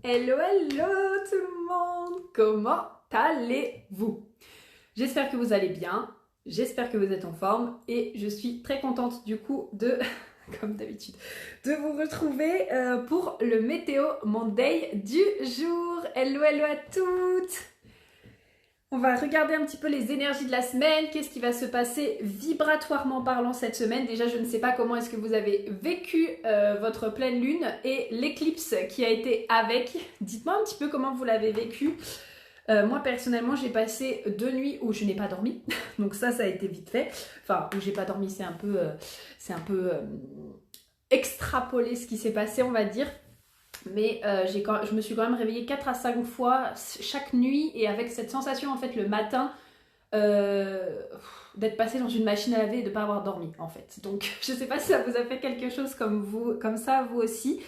Hello, hello tout le monde! Comment allez-vous? J'espère que vous allez bien, j'espère que vous êtes en forme et je suis très contente du coup de, comme d'habitude, de vous retrouver pour le Météo Monday du jour. Hello, hello à toutes! On va regarder un petit peu les énergies de la semaine, qu'est-ce qui va se passer vibratoirement parlant cette semaine. Déjà, je ne sais pas comment est-ce que vous avez vécu votre pleine lune et l'éclipse qui a été avec. Dites-moi un petit peu comment vous l'avez vécu. Moi, personnellement, j'ai passé 2 nuits où je n'ai pas dormi. Donc ça a été vite fait. Enfin, où j'ai pas dormi, c'est un peu extrapolé ce qui s'est passé, on va dire. Mais je me suis quand même réveillée 4 à 5 fois chaque nuit et avec cette sensation en fait le matin d'être passée dans une machine à laver et de ne pas avoir dormi en fait. Donc je sais pas si ça vous a fait quelque chose comme ça vous aussi.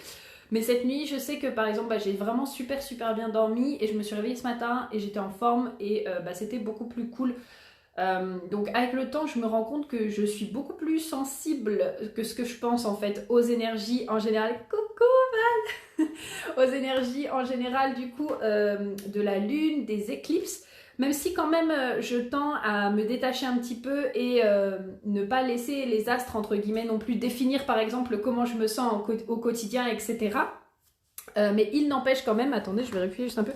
Mais cette nuit je sais que par exemple j'ai vraiment super bien dormi et je me suis réveillée ce matin et j'étais en forme et c'était beaucoup plus cool. Donc avec le temps je me rends compte que je suis beaucoup plus sensible que ce que je pense en fait aux énergies en général. Coucou Val aux énergies en général du coup de la lune, des éclipses, même si quand même je tends à me détacher un petit peu et ne pas laisser les astres entre guillemets non plus définir par exemple comment je me sens au quotidien, etc. Mais il n'empêche quand même, attendez, je vais vérifier juste un peu.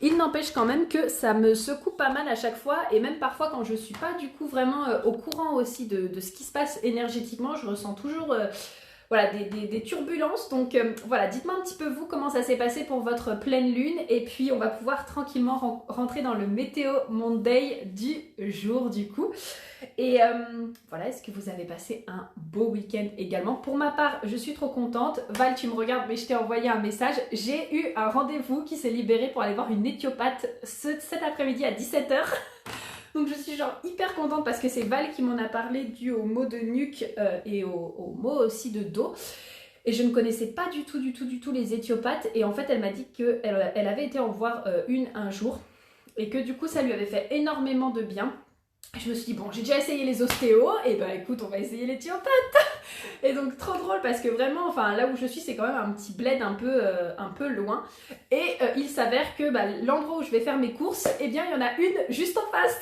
Il n'empêche quand même que ça me secoue pas mal à chaque fois et même parfois quand je suis pas du coup vraiment au courant aussi de ce qui se passe énergétiquement, je ressens toujours voilà, des turbulences. Donc voilà, dites-moi un petit peu vous comment ça s'est passé pour votre pleine lune et puis on va pouvoir tranquillement rentrer dans le Météo Monday du jour du coup. Et voilà, est-ce que vous avez passé un beau week-end également? Pour ma part, je suis trop contente. Val, tu me regardes, mais je t'ai envoyé un message. J'ai eu un rendez-vous qui s'est libéré pour aller voir une éthiopathe cet après-midi à 17h. Donc je suis genre hyper contente parce que c'est Val qui m'en a parlé dû aux maux de nuque et aux maux aussi de dos. Et je ne connaissais pas du tout les éthiopathes. Et en fait, elle m'a dit qu'elle avait été en voir un jour et que du coup, ça lui avait fait énormément de bien. Je me suis dit, bon, j'ai déjà essayé les ostéos, et ben écoute, on va essayer l'éthiopathe. Et donc, trop drôle parce que vraiment, enfin, là où je suis, c'est quand même un petit bled un peu loin. Et il s'avère que l'endroit où je vais faire mes courses, eh bien, il y en a une juste en face.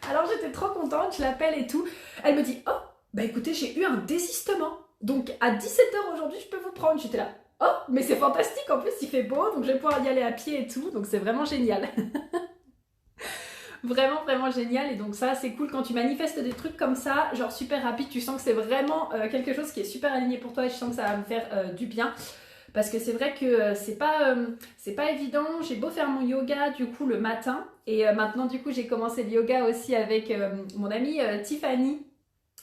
Alors, j'étais trop contente, je l'appelle et tout. Elle me dit, oh, bah écoutez, j'ai eu un désistement. Donc, à 17h aujourd'hui, je peux vous prendre. J'étais là, oh, mais c'est fantastique, en plus, il fait beau, donc je vais pouvoir y aller à pied et tout. Donc, c'est vraiment génial. Vraiment génial et donc ça c'est cool quand tu manifestes des trucs comme ça, genre super rapide, tu sens que c'est vraiment quelque chose qui est super aligné pour toi et je sens que ça va me faire du bien parce que c'est vrai que c'est pas évident. J'ai beau faire mon yoga du coup le matin et maintenant du coup j'ai commencé le yoga aussi avec mon amie Tiffany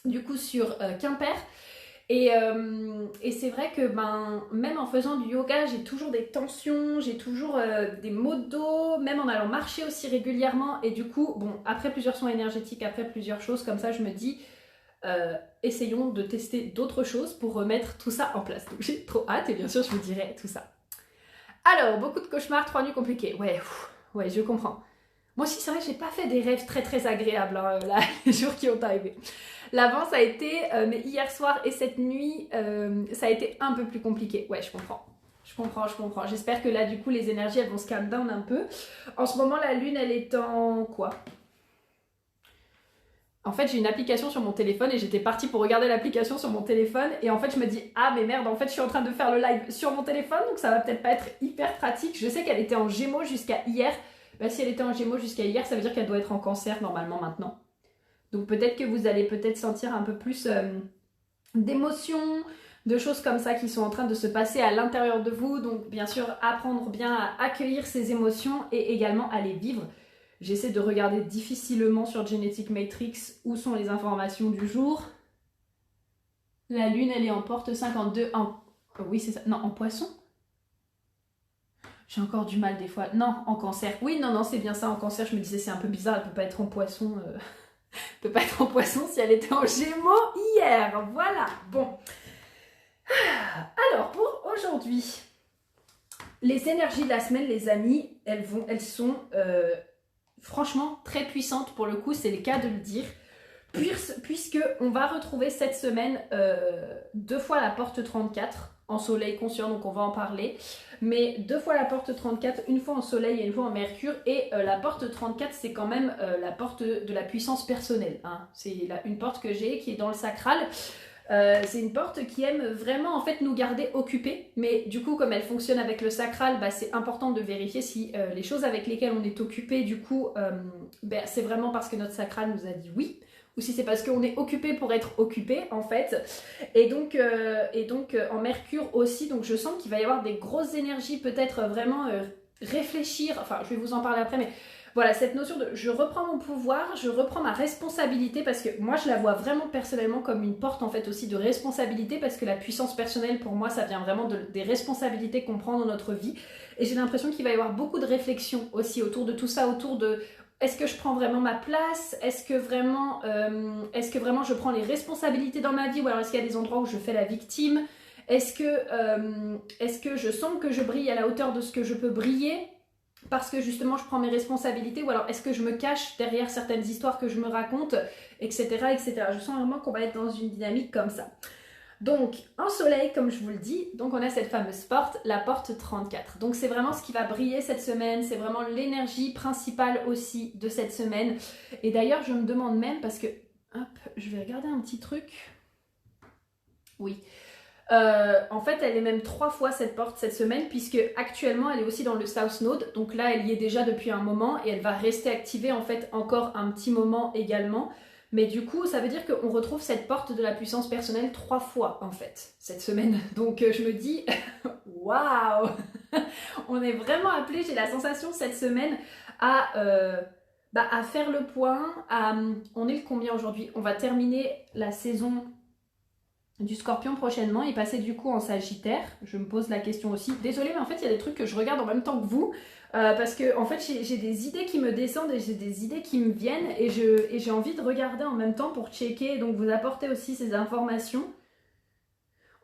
du coup sur Quimper. Et c'est vrai que même en faisant du yoga, j'ai toujours des tensions, j'ai toujours des maux de dos, même en allant marcher aussi régulièrement. Et du coup, bon, après plusieurs soins énergétiques, après plusieurs choses comme ça, je me dis, essayons de tester d'autres choses pour remettre tout ça en place. Donc j'ai trop hâte et bien sûr, je vous dirai tout ça. Alors, beaucoup de cauchemars, 3 nuits compliquées. Ouais, je comprends. Moi aussi, c'est vrai que j'ai pas fait des rêves très agréables là, les jours qui ont arrivé. L'avant, ça a été, mais hier soir et cette nuit, ça a été un peu plus compliqué. Ouais, je comprends. J'espère que là, du coup, les énergies, elles vont se calm down un peu. En ce moment, la lune, elle est en quoi? En fait, j'ai une application sur mon téléphone et j'étais partie pour regarder l'application sur mon téléphone. Et en fait, je me dis, ah mais merde, en fait, je suis en train de faire le live sur mon téléphone, donc ça va peut-être pas être hyper pratique. Je sais qu'elle était en Gémeaux jusqu'à hier. Bah, si elle était en Gémeaux jusqu'à hier, ça veut dire qu'elle doit être en Cancer normalement maintenant. Donc peut-être que vous allez peut-être sentir un peu plus d'émotions, de choses comme ça qui sont en train de se passer à l'intérieur de vous. Donc bien sûr, apprendre bien à accueillir ces émotions et également à les vivre. J'essaie de regarder difficilement sur Genetic Matrix où sont les informations du jour. La lune, elle est en porte 52 en... Oui, c'est ça. Non, en poisson. J'ai encore du mal des fois. Non, en cancer. Oui, non, c'est bien ça, en cancer. Je me disais, c'est un peu bizarre, elle peut pas être en poisson. Elle peut pas être en poisson si elle était en Gémeaux hier. Voilà, bon. Alors, pour aujourd'hui, les énergies de la semaine, les amis, elles sont franchement très puissantes pour le coup, c'est le cas de le dire. Puisque on va retrouver cette semaine 2 fois la porte 34. en soleil conscient, donc on va en parler. Mais 2 fois la porte 34, une fois en soleil et une fois en mercure. Et la porte 34, c'est quand même la porte de la puissance personnelle. Hein. C'est une porte que j'ai qui est dans le sacral. C'est une porte qui aime vraiment en fait nous garder occupés, mais du coup comme elle fonctionne avec le sacral, bah, c'est important de vérifier si les choses avec lesquelles on est occupé, du coup c'est vraiment parce que notre sacral nous a dit oui, ou si c'est parce qu'on est occupé pour être occupé en fait. Et donc en Mercure aussi, donc je sens qu'il va y avoir des grosses énergies, peut-être vraiment réfléchir, enfin je vais vous en parler après, mais voilà, cette notion de je reprends mon pouvoir, je reprends ma responsabilité, parce que moi je la vois vraiment personnellement comme une porte en fait aussi de responsabilité, parce que la puissance personnelle pour moi ça vient vraiment des responsabilités qu'on prend dans notre vie, et j'ai l'impression qu'il va y avoir beaucoup de réflexion aussi autour de tout ça, autour de est-ce que je prends vraiment ma place, est-ce que vraiment je prends les responsabilités dans ma vie, ou alors est-ce qu'il y a des endroits où je fais la victime, est-ce que je sens que je brille à la hauteur de ce que je peux briller parce que justement je prends mes responsabilités, ou alors est-ce que je me cache derrière certaines histoires que je me raconte, etc. etc. Je sens vraiment qu'on va être dans une dynamique comme ça. Donc en soleil, comme je vous le dis, donc on a cette fameuse porte, la porte 34. Donc c'est vraiment ce qui va briller cette semaine, c'est vraiment l'énergie principale aussi de cette semaine. Et d'ailleurs je me demande même, parce que, hop, je vais regarder un petit truc. Oui. En fait elle est même 3 fois cette porte cette semaine, puisque actuellement elle est aussi dans le South Node, donc là elle y est déjà depuis un moment et elle va rester activée en fait encore un petit moment également, mais du coup ça veut dire qu'on retrouve cette porte de la puissance personnelle 3 fois en fait cette semaine, donc je me dis waouh on est vraiment appelé, j'ai la sensation cette semaine à faire le point, on est le combien aujourd'hui, on va terminer la saison du Scorpion prochainement et passer du coup en Sagittaire. Je me pose la question aussi. Désolée, mais en fait, il y a des trucs que je regarde en même temps que vous. Parce que en fait, j'ai des idées qui me descendent et j'ai des idées qui me viennent. Et j'ai envie de regarder en même temps pour checker et donc vous apporter aussi ces informations.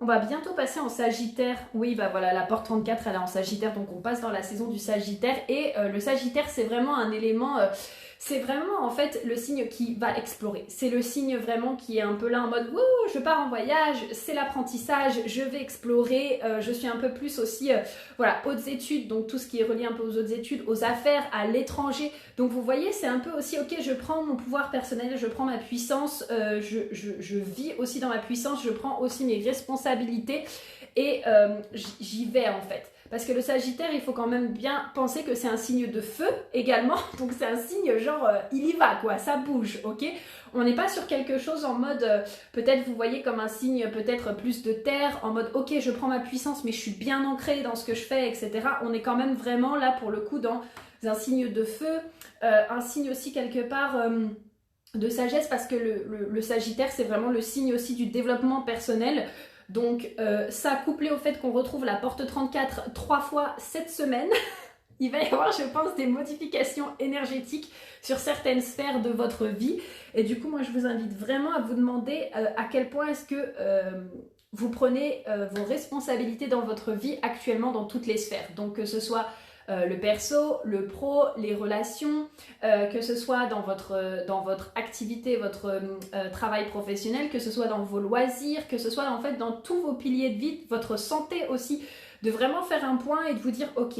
On va bientôt passer en Sagittaire. Oui, bah voilà, la porte 34, elle est en Sagittaire. Donc on passe dans la saison du Sagittaire. Et le Sagittaire, c'est vraiment un élément... c'est vraiment en fait le signe qui va explorer. C'est le signe vraiment qui est un peu là en mode wouh, je pars en voyage, c'est l'apprentissage, je vais explorer. Je suis un peu plus aussi, voilà, hautes études, donc tout ce qui est relié un peu aux hautes études, aux affaires, à l'étranger. Donc vous voyez, c'est un peu aussi, ok, je prends mon pouvoir personnel, je prends ma puissance, je vis aussi dans ma puissance, je prends aussi mes responsabilités et j'y vais en fait. Parce que le Sagittaire, il faut quand même bien penser que c'est un signe de feu également. Donc c'est un signe genre, il y va quoi, ça bouge, ok? On n'est pas sur quelque chose en mode, peut-être vous voyez comme un signe peut-être plus de terre, en mode ok, je prends ma puissance mais je suis bien ancrée dans ce que je fais, etc. On est quand même vraiment là pour le coup dans un signe de feu, un signe aussi quelque part... de sagesse, parce que le Sagittaire, c'est vraiment le signe aussi du développement personnel. Donc ça couplé au fait qu'on retrouve la porte 34 3 fois cette semaine, il va y avoir, je pense, des modifications énergétiques sur certaines sphères de votre vie. Et du coup, moi, je vous invite vraiment à vous demander à quel point est-ce que vous prenez vos responsabilités dans votre vie actuellement dans toutes les sphères. Donc que ce soit le perso, le pro, les relations, que ce soit dans votre activité, votre travail professionnel, que ce soit dans vos loisirs, que ce soit en fait dans tous vos piliers de vie, votre santé aussi, de vraiment faire un point et de vous dire ok,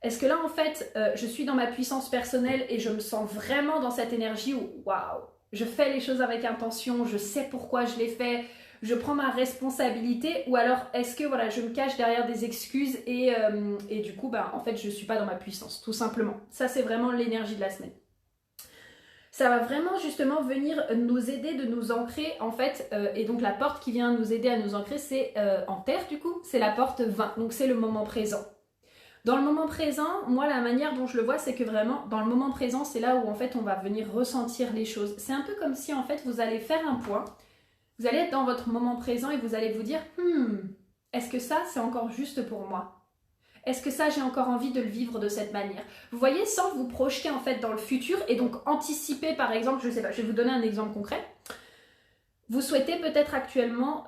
est-ce que là en fait je suis dans ma puissance personnelle et je me sens vraiment dans cette énergie où waouh, je fais les choses avec intention, je sais pourquoi je les fais, je prends ma responsabilité, ou alors est-ce que voilà, je me cache derrière des excuses et du coup en fait je suis pas dans ma puissance, tout simplement. Ça c'est vraiment l'énergie de la semaine. Ça va vraiment justement venir nous aider de nous ancrer en fait, et donc la porte qui vient nous aider à nous ancrer, c'est en terre du coup, c'est la porte 20, donc c'est le moment présent. Dans le moment présent, moi la manière dont je le vois, c'est que vraiment dans le moment présent, c'est là où en fait on va venir ressentir les choses. C'est un peu comme si en fait vous allez faire un point. Vous allez être dans votre moment présent et vous allez vous dire est-ce que ça, c'est encore juste pour moi? Est-ce que ça, j'ai encore envie de le vivre de cette manière? Vous voyez, sans vous projeter en fait dans le futur et donc anticiper par exemple, je sais pas, je vais vous donner un exemple concret. Vous souhaitez peut-être actuellement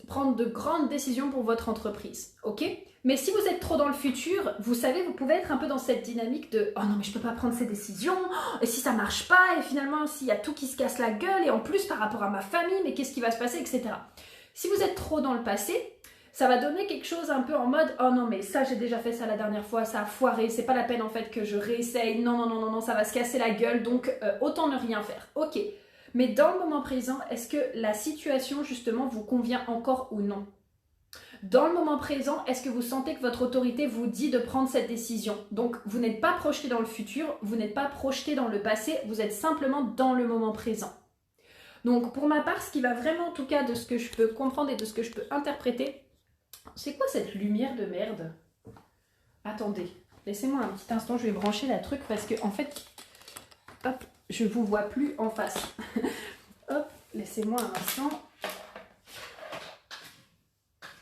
prendre de grandes décisions pour votre entreprise, ok? Mais si vous êtes trop dans le futur, vous savez, vous pouvez être un peu dans cette dynamique de « Oh non, mais je peux pas prendre ces décisions, et si ça marche pas, et finalement, s'il y a tout qui se casse la gueule, et en plus par rapport à ma famille, mais qu'est-ce qui va se passer, etc. » Si vous êtes trop dans le passé, ça va donner quelque chose un peu en mode oh non mais ça j'ai déjà fait ça la dernière fois, ça a foiré, c'est pas la peine en fait que je réessaye, non non non non non, ça va se casser la gueule, donc autant ne rien faire. Ok, mais dans le moment présent, est-ce que la situation justement vous convient encore ou non? Dans le moment présent, est-ce que vous sentez que votre autorité vous dit de prendre cette décision? Donc vous n'êtes pas projeté dans le futur, vous n'êtes pas projeté dans le passé, vous êtes simplement dans le moment présent. Donc pour ma part, ce qui va vraiment en tout cas de ce que je peux comprendre et de ce que je peux interpréter, c'est quoi cette lumière de merde? Attendez, laissez-moi un petit instant, je vais brancher la truc parce que en fait, hop, je vous vois plus en face. Hop, laissez-moi un instant.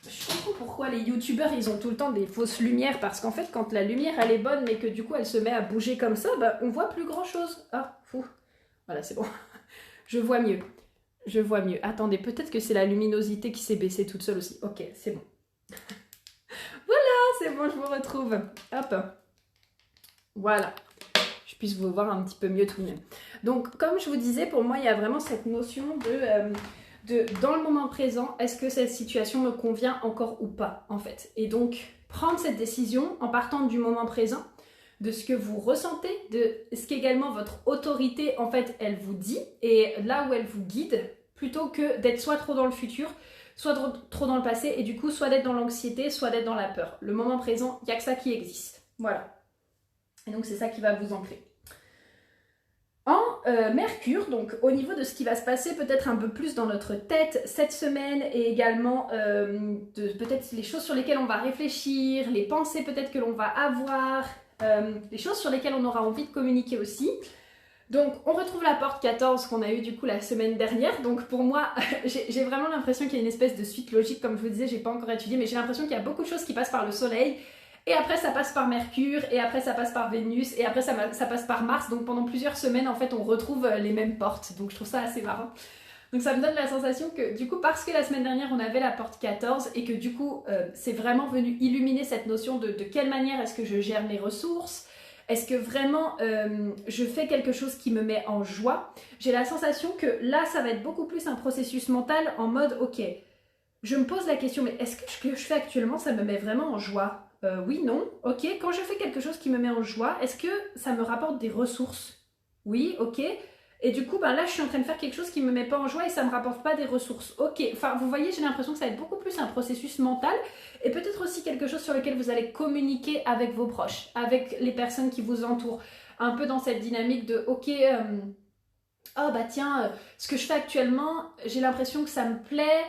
Je comprends pourquoi les youtubeurs ils ont tout le temps des fausses lumières, parce qu'en fait quand la lumière elle est bonne mais que du coup elle se met à bouger comme ça, bah, on voit plus grand chose. Ah, fou. Voilà, c'est bon. Je vois mieux. Je vois mieux. Attendez, peut-être que c'est la luminosité qui s'est baissée toute seule aussi. Ok, c'est bon. Voilà, c'est bon, je vous retrouve. Hop. Voilà. Je puisse vous voir un petit peu mieux tout de même. Donc, comme je vous disais, pour moi, il y a vraiment cette notion de dans le moment présent, est-ce que cette situation me convient encore ou pas, en fait. Et donc, prendre cette décision en partant du moment présent, de ce que vous ressentez, de ce qu'également votre autorité, en fait, elle vous dit, et là où elle vous guide, plutôt que d'être soit trop dans le futur, soit trop dans le passé, et du coup, soit d'être dans l'anxiété, soit d'être dans la peur. Le moment présent, il n'y a que ça qui existe. Voilà. Et donc, c'est ça qui va vous ancrer. En Mercure, donc au niveau de ce qui va se passer peut-être un peu plus dans notre tête cette semaine, et également peut-être les choses sur lesquelles on va réfléchir, les pensées peut-être que l'on va avoir, les choses sur lesquelles on aura envie de communiquer aussi. Donc on retrouve la porte 14 qu'on a eue du coup la semaine dernière. Donc pour moi, j'ai vraiment l'impression qu'il y a une espèce de suite logique, comme je vous disais, j'ai pas encore étudié, mais j'ai l'impression qu'il y a beaucoup de choses qui passent par le soleil. Et après ça passe par Mercure, et après ça passe par Vénus, et après ça passe par Mars. Donc pendant plusieurs semaines en fait on retrouve les mêmes portes. Donc je trouve ça assez marrant. Donc ça me donne la sensation que du coup parce que la semaine dernière on avait la porte 14 et que du coup c'est vraiment venu illuminer cette notion de quelle manière est-ce que je gère mes ressources. Est-ce que vraiment je fais quelque chose qui me met en joie? J'ai la sensation que là ça va être beaucoup plus un processus mental en mode ok, je me pose la question, mais est-ce que ce que je fais actuellement ça me met vraiment en joie? Oui, non, ok. Quand je fais quelque chose qui me met en joie, est-ce que ça me rapporte des ressources? Oui, ok. Et du coup, ben là, je suis en train de faire quelque chose qui me met pas en joie et ça me rapporte pas des ressources. Ok. Enfin, vous voyez, j'ai l'impression que ça va être beaucoup plus un processus mental et peut-être aussi quelque chose sur lequel vous allez communiquer avec vos proches, avec les personnes qui vous entourent. Un peu dans cette dynamique de, ok, oh bah tiens, ce que je fais actuellement, j'ai l'impression que ça me plaît.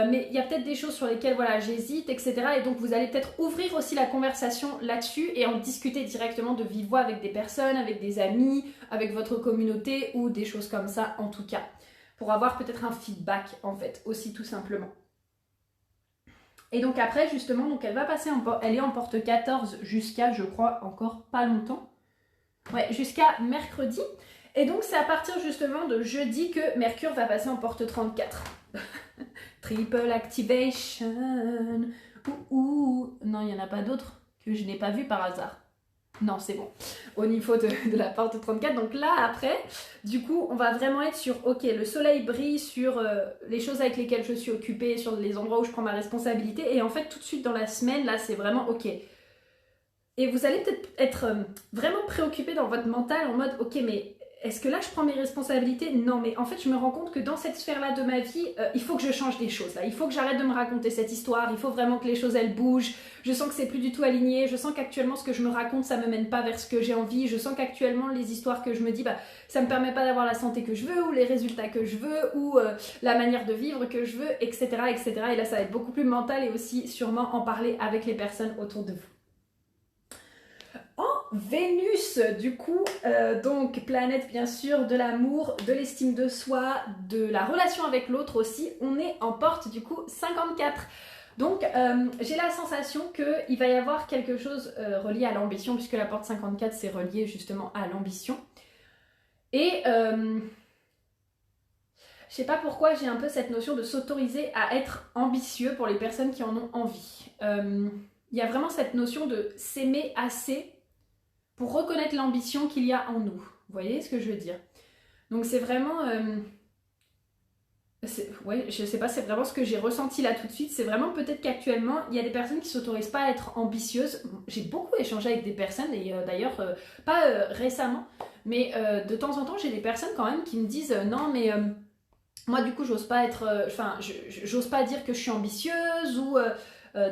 Mais il y a peut-être des choses sur lesquelles voilà, j'hésite, etc. Et donc vous allez peut-être ouvrir aussi la conversation là-dessus et en discuter directement de vive voix avec des personnes, avec des amis, avec votre communauté ou des choses comme ça en tout cas. Pour avoir peut-être un feedback en fait, aussi tout simplement. Et donc après justement, donc elle va passer elle est en porte 14 jusqu'à je crois encore pas longtemps. Ouais, jusqu'à mercredi. Et donc c'est à partir justement de jeudi que Mercure va passer en porte 34. Triple activation. Non, il n'y en a pas d'autres que je n'ai pas vu par hasard. Non, c'est bon. Au niveau de la porte 34. Donc là, après, du coup, on va vraiment être sur, ok, le soleil brille sur les choses avec lesquelles je suis occupée, sur les endroits où je prends ma responsabilité. Et en fait, tout de suite dans la semaine, là, c'est vraiment, ok. Et vous allez peut-être être vraiment préoccupé dans votre mental en mode, ok, mais est-ce que là je prends mes responsabilités? Non, mais en fait je me rends compte que dans cette sphère-là de ma vie, il faut que je change des choses. Là. Il faut que j'arrête de me raconter cette histoire, il faut vraiment que les choses elles bougent. Je sens que c'est plus du tout aligné, je sens qu'actuellement ce que je me raconte ça me mène pas vers ce que j'ai envie, je sens qu'actuellement les histoires que je me dis, bah, ça me permet pas d'avoir la santé que je veux, ou les résultats que je veux, ou la manière de vivre que je veux, etc., etc. Et là ça va être beaucoup plus mental et aussi sûrement en parler avec les personnes autour de vous. Vénus, du coup, donc planète bien sûr de l'amour, de l'estime de soi, de la relation avec l'autre aussi, on est en porte du coup 54. Donc j'ai la sensation qu'il va y avoir quelque chose relié à l'ambition, puisque la porte 54 c'est relié justement à l'ambition. Et je sais pas pourquoi j'ai un peu cette notion de s'autoriser à être ambitieux pour les personnes qui en ont envie. Il y a vraiment cette notion de s'aimer assez pour reconnaître l'ambition qu'il y a en nous. Vous voyez ce que je veux dire? Donc c'est vraiment... Ouais, je sais pas, c'est vraiment ce que j'ai ressenti là tout de suite. C'est vraiment peut-être qu'actuellement, il y a des personnes qui s'autorisent pas à être ambitieuses. J'ai beaucoup échangé avec des personnes, et d'ailleurs, pas récemment, mais de temps en temps, j'ai des personnes quand même qui me disent non, mais moi du coup, j'ose pas être. Enfin, j'ose pas dire que je suis ambitieuse ou.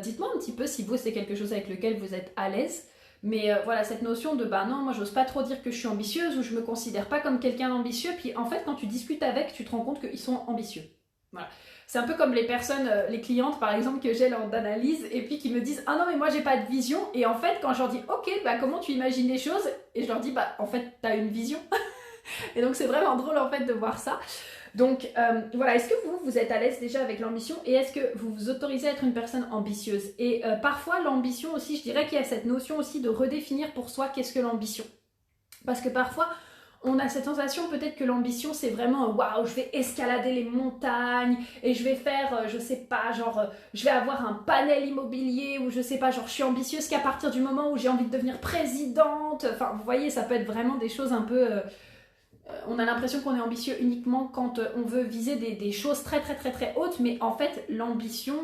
Dites-moi un petit peu si vous, c'est quelque chose avec lequel vous êtes à l'aise. Mais voilà, cette notion de bah non, moi j'ose pas trop dire que je suis ambitieuse ou je me considère pas comme quelqu'un d'ambitieux. Puis en fait, quand tu discutes avec, tu te rends compte qu'ils sont ambitieux. Voilà. C'est un peu comme les personnes, les clientes par exemple que j'ai lors d'analyse et puis qui me disent ah non mais moi j'ai pas de vision et en fait quand je leur dis ok bah comment tu imagines les choses et je leur dis bah en fait t'as une vision et donc c'est vraiment drôle en fait de voir ça. Donc voilà, est-ce que vous êtes à l'aise déjà avec l'ambition et est-ce que vous vous autorisez à être une personne ambitieuse? Et parfois l'ambition aussi, je dirais qu'il y a cette notion aussi de redéfinir pour soi qu'est-ce que l'ambition. Parce que parfois on a cette sensation peut-être que l'ambition c'est vraiment waouh, je vais escalader les montagnes et je vais faire, je sais pas, genre je vais avoir un panel immobilier ou je sais pas, genre je suis ambitieuse qu'à partir du moment où j'ai envie de devenir présidente. Enfin, vous voyez, ça peut être vraiment des choses un peu. On a l'impression qu'on est ambitieux uniquement quand on veut viser des choses très très très très hautes, mais en fait l'ambition,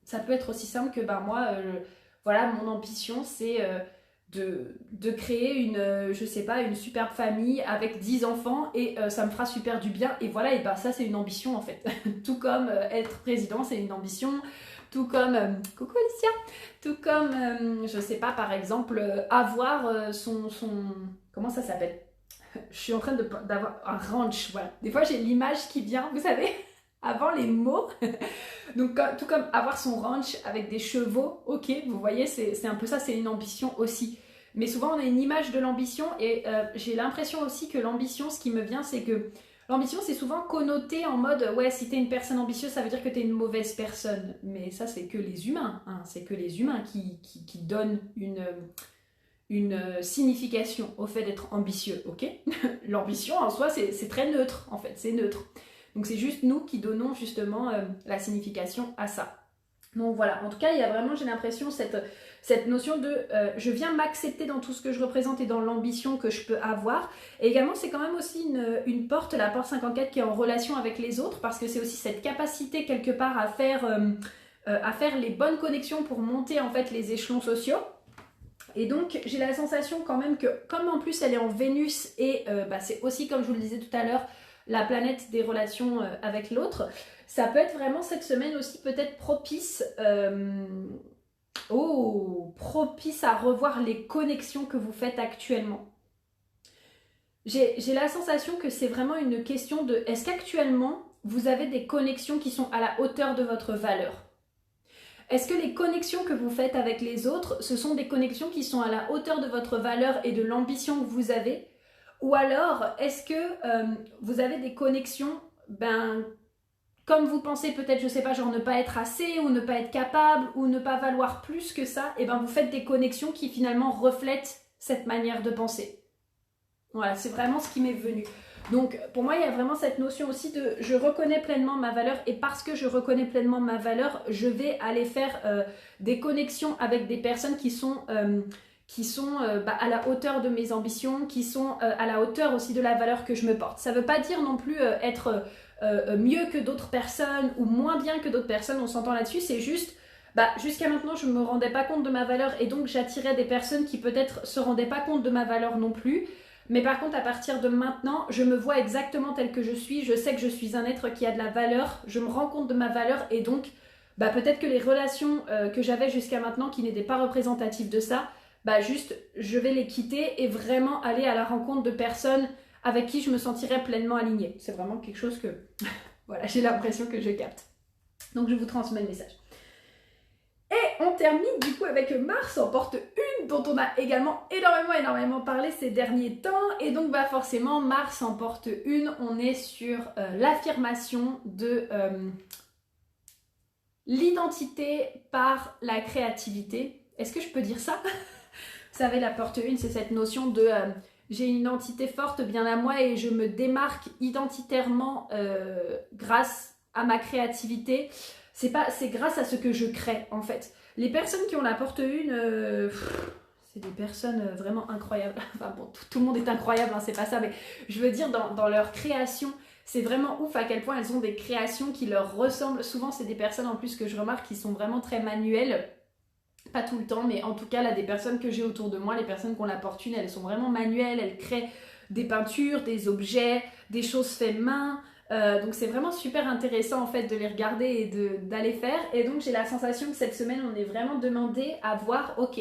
ça peut être aussi simple que bah moi, voilà, mon ambition c'est de créer une, je sais pas, une superbe famille avec 10 enfants et ça me fera super du bien et voilà, et bah ça c'est une ambition en fait. Tout comme être président c'est une ambition, tout comme, coucou Alicia, tout comme, je sais pas, par exemple, avoir son, comment ça s'appelle? Je suis en train d'avoir un ranch, voilà. Des fois, j'ai l'image qui vient, vous savez, avant les mots. Donc, tout comme avoir son ranch avec des chevaux, ok, vous voyez, c'est un peu ça, c'est une ambition aussi. Mais souvent, on a une image de l'ambition et j'ai l'impression aussi que l'ambition, ce qui me vient, c'est que l'ambition, c'est souvent connoté en mode, ouais, si t'es une personne ambitieuse, ça veut dire que t'es une mauvaise personne. Mais ça, c'est que les humains, hein. C'est que les humains qui donnent une signification au fait d'être ambitieux, ok? L'ambition en soi, c'est très neutre, en fait, c'est neutre. Donc c'est juste nous qui donnons justement la signification à ça. Donc voilà, en tout cas, il y a vraiment, j'ai l'impression, cette notion de je viens m'accepter dans tout ce que je représente et dans l'ambition que je peux avoir. Et également, c'est quand même aussi une porte, la porte 54, qui est en relation avec les autres, parce que c'est aussi cette capacité quelque part à faire les bonnes connexions pour monter en fait les échelons sociaux. Et donc j'ai la sensation quand même que comme en plus elle est en Vénus et c'est aussi comme je vous le disais tout à l'heure la planète des relations avec l'autre, ça peut être vraiment cette semaine aussi peut-être propice propice à revoir les connexions que vous faites actuellement. J'ai la sensation que c'est vraiment une question de est-ce qu'actuellement vous avez des connexions qui sont à la hauteur de votre valeur? Est-ce que les connexions que vous faites avec les autres, ce sont des connexions qui sont à la hauteur de votre valeur et de l'ambition que vous avez? Ou alors, est-ce que vous avez des connexions, comme vous pensez peut-être, je sais pas, genre ne pas être assez, ou ne pas être capable, ou ne pas valoir plus que ça, et vous faites des connexions qui finalement reflètent cette manière de penser. Voilà, c'est vraiment ce qui m'est venu. Donc pour moi il y a vraiment cette notion aussi de je reconnais pleinement ma valeur et parce que je reconnais pleinement ma valeur, je vais aller faire des connexions avec des personnes qui sont à la hauteur de mes ambitions, qui sont à la hauteur aussi de la valeur que je me porte. Ça ne veut pas dire non plus être mieux que d'autres personnes ou moins bien que d'autres personnes, on s'entend là-dessus, c'est juste jusqu'à maintenant je ne me rendais pas compte de ma valeur et donc j'attirais des personnes qui peut-être se rendaient pas compte de ma valeur non plus. Mais par contre, à partir de maintenant, je me vois exactement telle que je suis. Je sais que je suis un être qui a de la valeur. Je me rends compte de ma valeur et donc, peut-être que les relations que j'avais jusqu'à maintenant, qui n'étaient pas représentatives de ça, juste, je vais les quitter et vraiment aller à la rencontre de personnes avec qui je me sentirais pleinement alignée. C'est vraiment quelque chose que, voilà, j'ai l'impression que je capte. Donc, je vous transmets le message. Et on termine du coup avec Mars en porte 1 dont on a également énormément parlé ces derniers temps. Et donc forcément Mars en porte 1, on est sur l'affirmation de l'identité par la créativité. Est-ce que je peux dire ça? Vous savez, la porte 1, c'est cette notion de j'ai une identité forte bien à moi et je me démarque identitairement grâce à ma créativité. C'est grâce à ce que je crée en fait. Les personnes qui ont la porte 1, c'est des personnes vraiment incroyables. Enfin bon, tout le monde est incroyable, hein, c'est pas ça, mais je veux dire dans leur création, c'est vraiment ouf à quel point elles ont des créations qui leur ressemblent. Souvent, c'est des personnes en plus que je remarque qui sont vraiment très manuelles. Pas tout le temps, mais en tout cas, là, des personnes que j'ai autour de moi, les personnes qui ont la fortune, elles sont vraiment manuelles, elles créent des peintures, des objets, des choses faites main. Donc c'est vraiment super intéressant en fait de les regarder et d'aller faire. Et donc j'ai la sensation que cette semaine, on est vraiment demandé à voir, ok,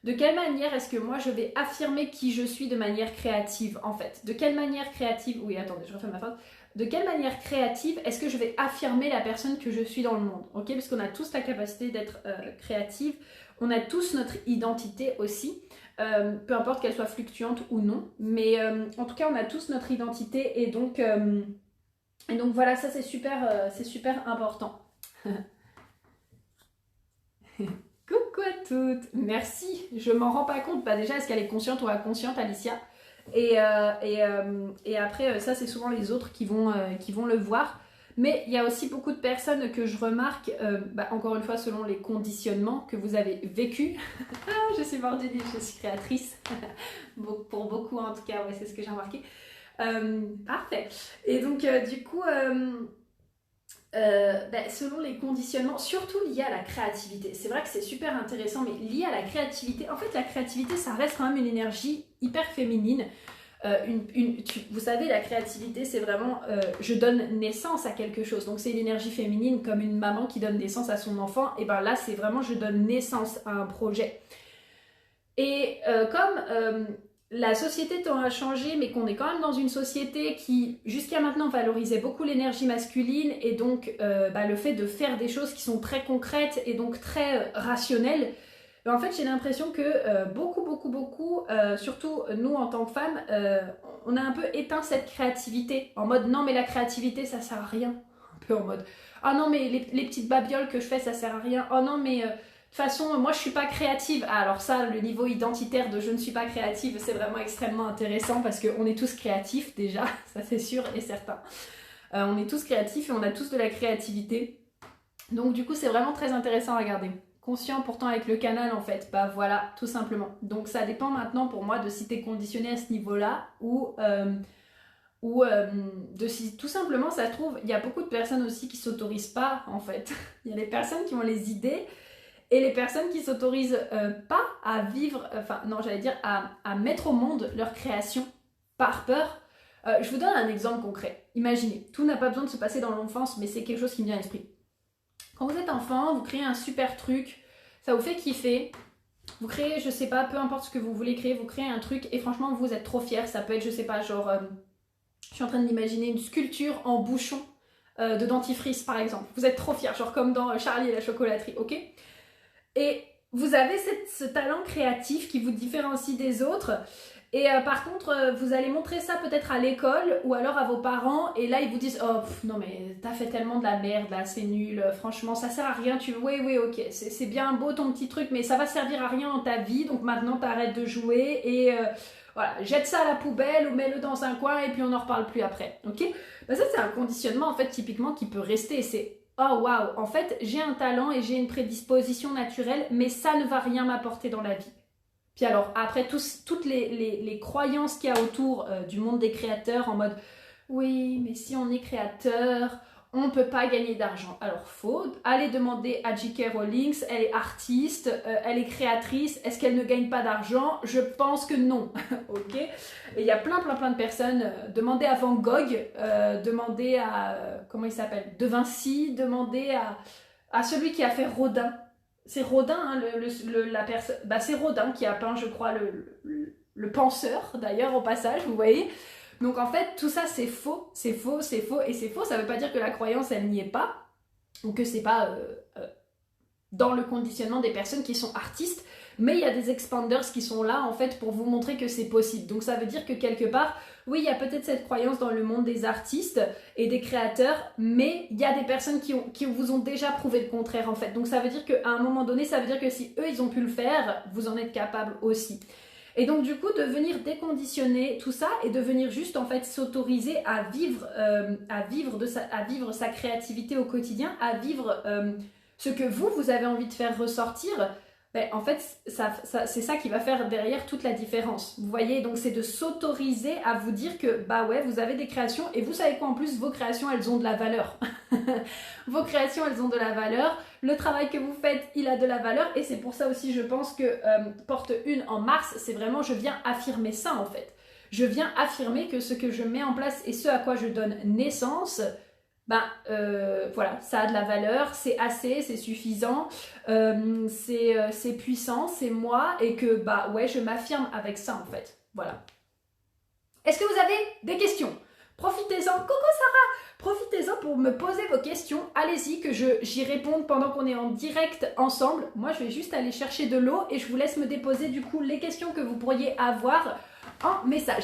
de quelle manière est-ce que moi je vais affirmer qui je suis de manière créative en fait? De quelle manière créative, oui attendez, je refais ma phrase. De quelle manière créative est-ce que je vais affirmer la personne que je suis dans le monde? Ok, parce qu'on a tous la capacité d'être créative, on a tous notre identité aussi, peu importe qu'elle soit fluctuante ou non, mais en tout cas on a tous notre identité et donc voilà, ça c'est super important. Coucou à toutes, merci, je m'en rends pas compte, bah déjà est-ce qu'elle est consciente ou inconsciente Alicia? Et après ça c'est souvent les autres qui vont le voir, mais il y a aussi beaucoup de personnes que je remarque, encore une fois selon les conditionnements que vous avez vécus. Ah, je suis mordue, je suis créatrice, pour beaucoup en tout cas, ouais, c'est ce que j'ai remarqué. Parfait, et donc du coup... selon les conditionnements, surtout liés à la créativité. C'est vrai que c'est super intéressant, mais lié à la créativité, en fait la créativité ça reste quand même une énergie hyper féminine. Vous savez, la créativité c'est vraiment je donne naissance à quelque chose, donc c'est une énergie féminine comme une maman qui donne naissance à son enfant, et ben là c'est vraiment je donne naissance à un projet. Et comme la société tend à changer, mais qu'on est quand même dans une société qui, jusqu'à maintenant, valorisait beaucoup l'énergie masculine et donc le fait de faire des choses qui sont très concrètes et donc très rationnelles, en fait, j'ai l'impression que beaucoup, surtout nous en tant que femmes, on a un peu éteint cette créativité en mode non, mais la créativité ça sert à rien. Un peu en mode ah non, mais les petites babioles que je fais ça sert à rien. Oh non, mais. De toute façon, moi je suis pas créative. Ah, alors ça, le niveau identitaire de je ne suis pas créative, c'est vraiment extrêmement intéressant parce qu'on est tous créatifs déjà, ça c'est sûr et certain. On est tous créatifs et on a tous de la créativité. Donc du coup, c'est vraiment très intéressant à regarder. Conscient pourtant avec le canal en fait, bah voilà, tout simplement. Donc ça dépend maintenant pour moi de si t'es conditionné à ce niveau-là ou de si tout simplement ça se trouve, il y a beaucoup de personnes aussi qui s'autorisent pas en fait. Il y a des personnes qui ont les idées. Et les personnes qui s'autorisent pas à vivre, à mettre au monde leur création par peur. Je vous donne un exemple concret. Imaginez, tout n'a pas besoin de se passer dans l'enfance, mais c'est quelque chose qui me vient à l'esprit. Quand vous êtes enfant, vous créez un super truc, ça vous fait kiffer. Vous créez, je sais pas, peu importe ce que vous voulez créer, vous créez un truc et franchement vous êtes trop fiers. Ça peut être, je sais pas, genre, je suis en train d'imaginer une sculpture en bouchon de dentifrice par exemple. Vous êtes trop fiers, genre comme dans Charlie et la chocolaterie, ok ? Et vous avez ce talent créatif qui vous différencie des autres. Et par contre, vous allez montrer ça peut-être à l'école ou alors à vos parents. Et là, ils vous disent « Oh, non mais t'as fait tellement de la merde là, c'est nul. Franchement, ça sert à rien. Oui, ok, c'est bien beau ton petit truc, mais ça va servir à rien dans ta vie. Donc maintenant, t'arrêtes de jouer et voilà, jette ça à la poubelle ou mets-le dans un coin et puis on n'en reparle plus après. Ok ?» Ça, c'est un conditionnement en fait typiquement qui peut rester. C'est oh waouh, en fait j'ai un talent et j'ai une prédisposition naturelle, mais ça ne va rien m'apporter dans la vie. Puis alors après toutes les croyances qu'il y a autour du monde des créateurs en mode oui mais si on est créateur on ne peut pas gagner d'argent. Alors faux, allez demander à J.K. Rowling, elle est artiste, elle est créatrice, est-ce qu'elle ne gagne pas d'argent? Je pense que non. Ok. Et il y a plein de personnes, demandez à Van Gogh, demandez à, comment il s'appelle, De Vinci, demandez à celui qui a fait Rodin. C'est Rodin, hein, la personne, c'est Rodin qui a peint, je crois, le penseur, d'ailleurs, au passage, vous voyez. Donc en fait, tout ça c'est faux, et c'est faux, ça veut pas dire que la croyance elle n'y est pas, ou que c'est pas dans le conditionnement des personnes qui sont artistes, mais il y a des expanders qui sont là en fait pour vous montrer que c'est possible. Donc ça veut dire que quelque part, oui il y a peut-être cette croyance dans le monde des artistes et des créateurs, mais il y a des personnes qui vous ont déjà prouvé le contraire en fait. Donc ça veut dire qu'à un moment donné, ça veut dire que si eux ils ont pu le faire, vous en êtes capable aussi. Et donc du coup de venir déconditionner tout ça et de venir juste en fait s'autoriser à vivre sa créativité au quotidien, à vivre ce que vous avez envie de faire ressortir. Ben, en fait, c'est ça qui va faire derrière toute la différence. Vous voyez, donc c'est de s'autoriser à vous dire que, bah ouais, vous avez des créations et vous savez quoi en plus, vos créations, elles ont de la valeur. Vos créations, elles ont de la valeur. Le travail que vous faites, il a de la valeur et c'est pour ça aussi, je pense que porte 1 en mars, c'est vraiment, je viens affirmer ça en fait. Je viens affirmer que ce que je mets en place et ce à quoi je donne naissance, ben voilà, ça a de la valeur, c'est assez, c'est suffisant, c'est puissant, c'est moi et que bah ouais, je m'affirme avec ça en fait. Voilà. Est-ce que vous avez des questions? Profitez-en, coucou Sarah, profitez-en pour me poser vos questions. Allez-y que j'y réponde pendant qu'on est en direct ensemble. Moi, je vais juste aller chercher de l'eau et je vous laisse me déposer du coup les questions que vous pourriez avoir en message.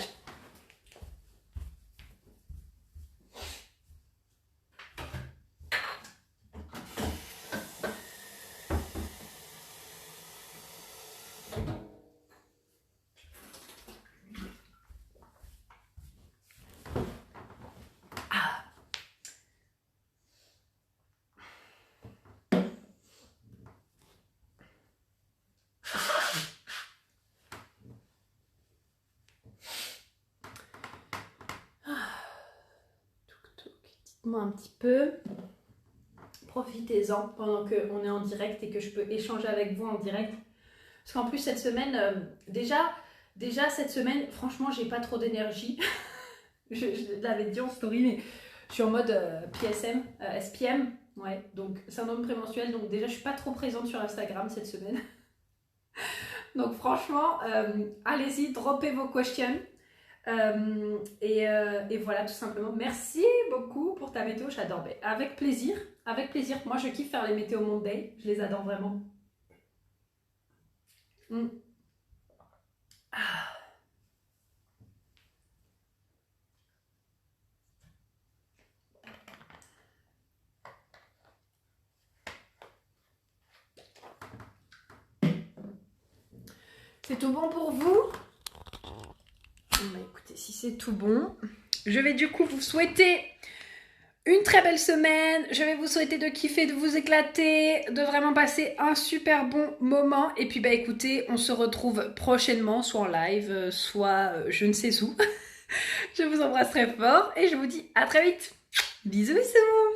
Dites-moi un petit peu. Profitez-en pendant qu'on est en direct et que je peux échanger avec vous en direct. Parce qu'en plus, cette semaine, déjà cette semaine, franchement, j'ai pas trop d'énergie. je l'avais dit en story, mais je suis en mode PSM, SPM. Ouais, donc syndrome prémenstruel. Donc déjà, je suis pas trop présente sur Instagram cette semaine. Donc franchement, allez-y, droppez vos questions. Et voilà, tout simplement. Merci beaucoup pour ta météo, j'adore. Avec plaisir, avec plaisir. Moi, je kiffe faire les météos Monday. Je les adore vraiment. Ah. C'est tout bon pour vous? Bah écoutez, si c'est tout bon, je vais du coup vous souhaiter une très belle semaine. Je vais vous souhaiter de kiffer, de vous éclater, de vraiment passer un super bon moment. Et puis bah écoutez, on se retrouve prochainement, soit en live, soit je ne sais où. Je vous embrasse très fort et je vous dis à très vite. Bisous bisous.